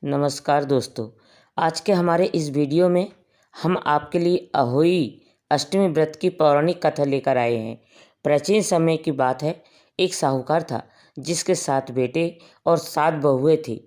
नमस्कार दोस्तों। आज के हमारे इस वीडियो में हम आपके लिए अहोई अष्टमी व्रत की पौराणिक कथा लेकर आए हैं। प्राचीन समय की बात है। एक साहूकार था जिसके 7 बेटे और 7 बहुएं थी।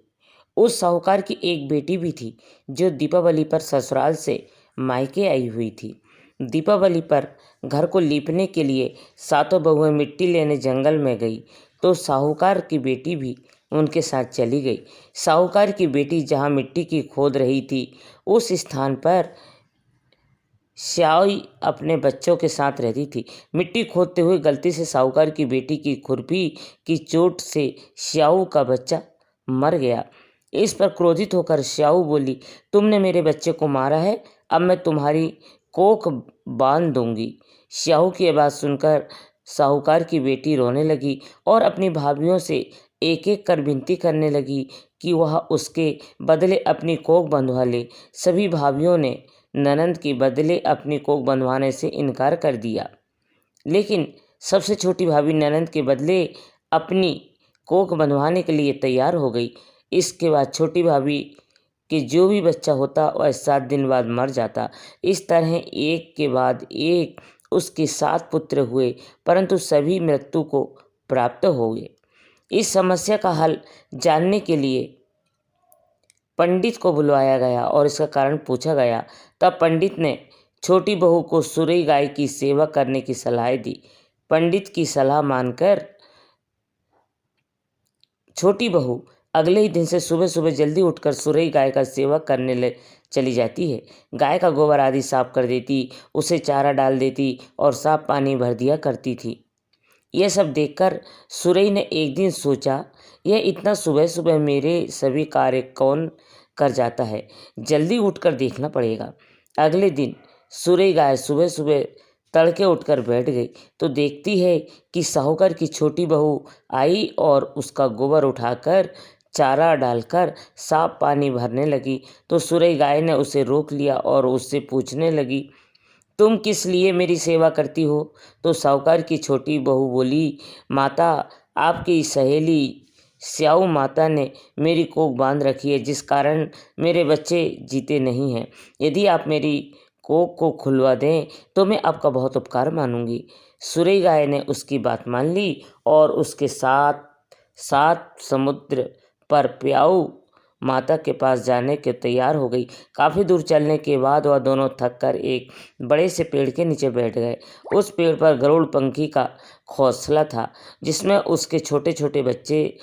उस साहूकार की एक बेटी भी थी जो दीपावली पर ससुराल से मायके आई हुई थी। दीपावली पर घर को लीपने के लिए 7 बहुएं मिट्टी लेने जंगल में गई तो साहूकार की बेटी भी उनके साथ चली गई। साहूकार की बेटी जहाँ मिट्टी की खोद रही थी उस स्थान पर श्याई अपने बच्चों के साथ रहती थी। मिट्टी खोदते हुए गलती से साहूकार की बेटी की खुरपी की चोट से श्याऊ का बच्चा मर गया। इस पर क्रोधित होकर श्याऊ बोली, तुमने मेरे बच्चे को मारा है, अब मैं तुम्हारी कोख बांध दूंगी। श्याऊ की आवाज़ सुनकर साहूकार की बेटी रोने लगी और अपनी भाभीियों से एक एक कर विनती करने लगी कि वह उसके बदले अपनी कोख बंधवा ले। सभी भाभीियों ने ननंद के बदले अपनी कोख बंधवाने से इनकार कर दिया, लेकिन सबसे छोटी भाभी ननंद के बदले अपनी कोख बंधवाने के लिए तैयार हो गई। इसके बाद छोटी भाभी के जो भी बच्चा होता वह 7 दिन बाद मर जाता। इस तरह एक के बाद एक उसके 7 पुत्र हुए, परंतु सभी मृत्यु को प्राप्त हो गए। इस समस्या का हल जानने के लिए पंडित को बुलवाया गया और इसका कारण पूछा गया। तब पंडित ने छोटी बहू को सुरई गाय की सेवा करने की सलाह दी। पंडित की सलाह मानकर छोटी बहू अगले ही दिन से सुबह सुबह जल्दी उठकर सुरई गाय का सेवा करने चली जाती है। गाय का गोबर आदि साफ कर देती, उसे चारा डाल देती और साफ पानी भर दिया करती थी। यह सब देखकर सुरई ने एक दिन सोचा, यह इतना सुबह सुबह मेरे सभी कार्य कौन कर जाता है, जल्दी उठकर देखना पड़ेगा। अगले दिन सुरई गाय सुबह सुबह तड़के उठकर बैठ गई तो देखती है कि साहूकार की छोटी बहू आई और उसका गोबर उठाकर चारा डालकर साफ पानी भरने लगी। तो सुरई गाय ने उसे रोक लिया और उससे पूछने लगी, तुम किस लिए मेरी सेवा करती हो? तो साहूकार की छोटी बहू बोली, माता, आपकी सहेली श्याऊ माता ने मेरी कोख बांध रखी है, जिस कारण मेरे बच्चे जीते नहीं हैं। यदि आप मेरी कोख को खुलवा दें तो मैं आपका बहुत उपकार मानूंगी। सुरई गाय ने उसकी बात मान ली और उसके साथ 7 समुद्र पर प्याऊ माता के पास जाने के तैयार हो गई। काफ़ी दूर चलने के बाद वह दोनों थक कर एक बड़े से पेड़ के नीचे बैठ गए। उस पेड़ पर गरुड़ पंखी का घोंसला था जिसमें उसके छोटे छोटे बच्चे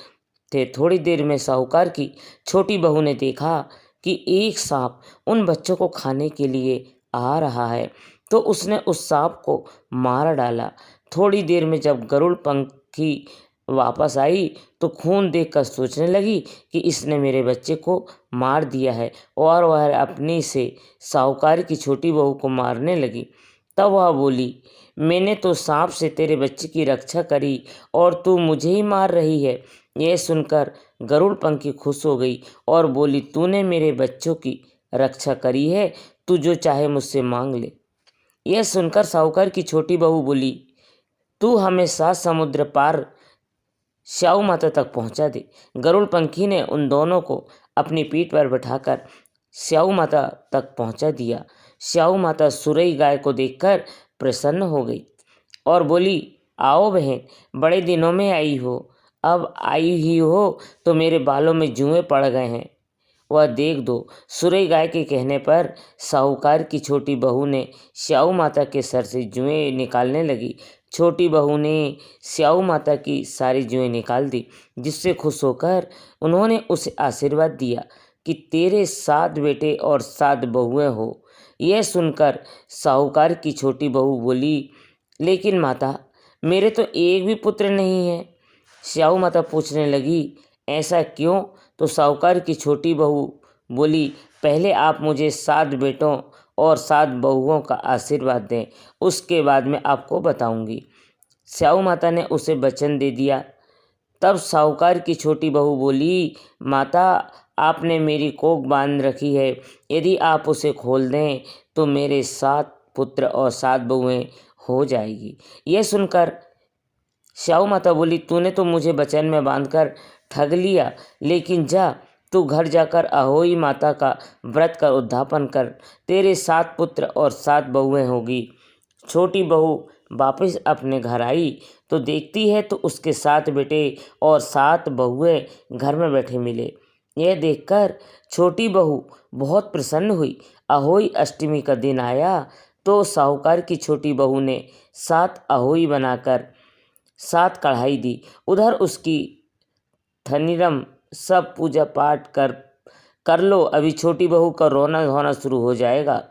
थे। थोड़ी देर में साहूकार की छोटी बहू ने देखा कि एक सांप उन बच्चों को खाने के लिए आ रहा है, तो उसने उस सांप को मार डाला। थोड़ी देर में जब गरुड़ पंखी वापस आई तो खून देखकर सोचने लगी कि इसने मेरे बच्चे को मार दिया है, और वह अपनी से साहूकार की छोटी बहू को मारने लगी। तब वह बोली, मैंने तो सांप से तेरे बच्चे की रक्षा करी और तू मुझे ही मार रही है। यह सुनकर गरुड़ पंखी खुश हो गई और बोली, तूने मेरे बच्चों की रक्षा करी है, तू जो चाहे मुझसे मांग ले। यह सुनकर साहूकार की छोटी बहू बोली, तू हमें 7 समुद्र पार श्याऊ माता तक पहुंचा दे। गरुड़ पंखी ने उन दोनों को अपनी पीठ पर बैठाकर श्याऊ माता तक पहुंचा दिया। श्याऊ माता सुरई गाय को देखकर प्रसन्न हो गई और बोली, आओ बहन, बड़े दिनों में आई हो, अब आई ही हो तो मेरे बालों में जुएं पड़ गए हैं, वह देख दो। सुरई गाय के कहने पर साहूकार की छोटी बहू ने श्याऊ माता के सर से जुएं निकालने लगी। छोटी बहू ने श्याऊ माता की सारी जुएं निकाल दी, जिससे खुश होकर उन्होंने उसे आशीर्वाद दिया कि तेरे 7 बेटे और 7 बहुएं हो। यह सुनकर साहूकार की छोटी बहू बोली, लेकिन माता, मेरे तो एक भी पुत्र नहीं है। श्याऊ माता पूछने लगी, ऐसा क्यों? तो साहूकार की छोटी बहू बोली, पहले आप मुझे 7 बेटों और 7 बहुओं का आशीर्वाद दें, उसके बाद मैं आपको बताऊंगी। श्याऊ माता ने उसे वचन दे दिया। तब साहूकार की छोटी बहू बोली, माता, आपने मेरी कोख बांध रखी है, यदि आप उसे खोल दें तो मेरे 7 पुत्र और 7 बहुएं हो जाएगी। यह सुनकर श्याऊ माता बोली, तूने तो मुझे वचन में बांधकर ठग लिया, लेकिन जा, तू घर जाकर अहोई माता का व्रत कर उद्यापन कर। तेरे 7 पुत्र और 7 बहुएं होगी। छोटी बहू वापस अपने घर आई तो देखती है तो उसके 7 बेटे और 7 बहुएं घर में बैठे मिले। यह देखकर छोटी बहू बहुत प्रसन्न हुई। अहोई अष्टमी का दिन आया तो साहूकार की छोटी बहू ने 7 अहोई बनाकर 7 कढ़ाई दी। उधर उसकी थनीरम सब पूजा पाठ कर लो, अभी छोटी बहू का रोना धोना शुरू हो जाएगा।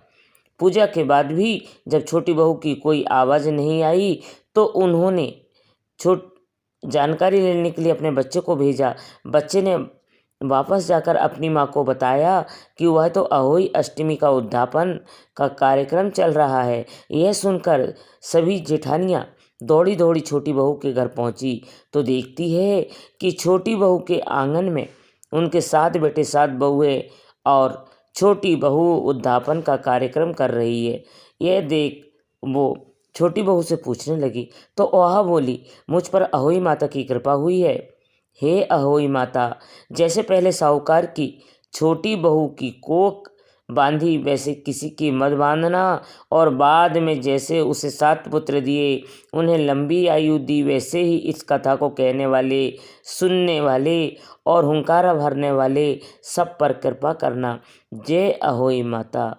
पूजा के बाद भी जब छोटी बहू की कोई आवाज़ नहीं आई तो उन्होंने जानकारी लेने के लिए अपने बच्चे को भेजा। बच्चे ने वापस जाकर अपनी माँ को बताया कि वह तो अहोई अष्टमी का उद्यापन का कार्यक्रम चल रहा है। यह सुनकर सभी जेठानियाँ दौड़ी दौड़ी छोटी बहू के घर पहुंची तो देखती है कि छोटी बहू के आंगन में उनके 7 बेटे 7 बहुएं और छोटी बहू उद्यापन का कार्यक्रम कर रही है। यह देख वो छोटी बहू से पूछने लगी तो वह बोली, मुझ पर अहोई माता की कृपा हुई है। हे अहोई माता, जैसे पहले साहूकार की छोटी बहू की कोख बांधी वैसे किसी की मत बांधना, और बाद में जैसे उसे 7 पुत्र दिए उन्हें लंबी आयु दी, वैसे ही इस कथा को कहने वाले, सुनने वाले और हुंकारा भरने वाले सब पर कृपा करना। जय अहोई माता।